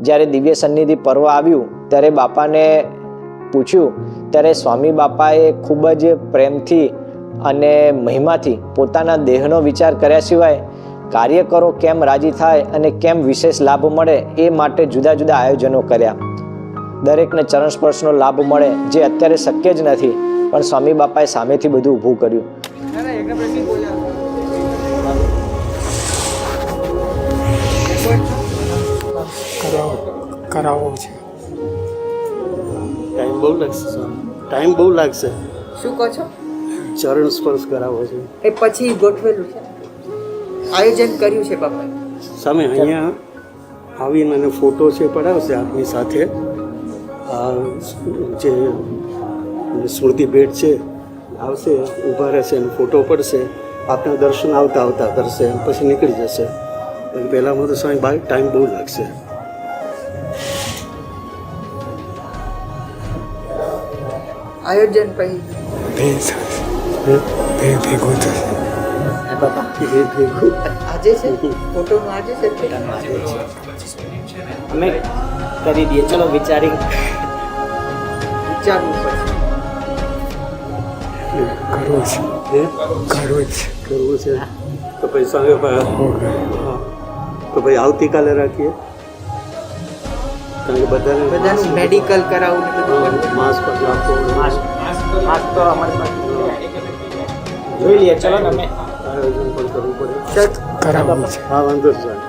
જ્યારે દિવ્ય સન્નિધિ પર્વ આવ્યું ત્યારે બાપાને પૂછ્યું ત્યારે સ્વામી બાપાએ ખૂબ જ પ્રેમથી અને મહિમાથી પોતાના દેહનો વિચાર કર્યા સિવાય કાર્યકરો કેમ રાજી થાય અને કેમ વિશેષ લાભ મળે એ માટે જુદા જુદા આયોજનો કર્યા. દરેકને ચરણ સ્પર્શનો લાભ મળે જે અત્યારે શક્ય જ નથી, પણ સ્વામી બાપાએ સામેથી બધું ઊભું કર્યું. કરાવો છે. ટાઈમ બહુ લાગશે. શું કહો છો? ચરણ સ્પર્શ કરાવો છે. એ પછી ગોઠવેલું છે, આયોજન કર્યું છે બાપા સામે અહીંયા આવીને અને ફોટો છે પડાવશે આપની સાથે. આ જે સ્મૃતિ ભેટ છે આવશે, ઊભા રહેશે અને ફોટો પડશે. આપના દર્શન આવતા આવતા કરશે, પછી નીકળી જશે. પહેલાંમાં તો સ્વામી ટાઈમ બહુ લાગશે. આયોજન પછી ભેગું થશે. આજે છે ફોટોનું, આજે છે અમે કરી દઈએ, ચલો વિચારી વિચારવું પડશે. કરવું છે. તો પછી સ્વામી તો ભાઈ આવતીકાલે રાખીએ, કારણ કે બધાનું મેડિકલ કરાવવું ને બધું માસ્ક પછી આપો. માસ્ક તો અમારી પાસે જોઈ લઈએ. ચલો ને અમે આયોજન પણ કરવું પડે. કરાવવું છે. હા, વાંધો જ નહીં.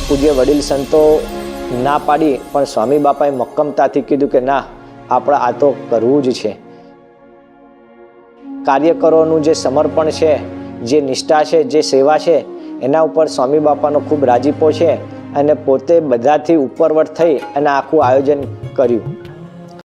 પૂજ્ય વડીલ સંતો ના પાડી, પણ સ્વામી બાપાએ મક્કમતાથી કીધું કે ના, આપણે આ તો કરવું જ છે. કાર્યકરોનું જે સમર્પણ છે, જે નિષ્ઠા છે, જે સેવા છે, એના ઉપર સ્વામી બાપાનો ખૂબ રાજીપો છે અને પોતે બધાથી ઉપરવટ થઈ અને આખું આયોજન કર્યું.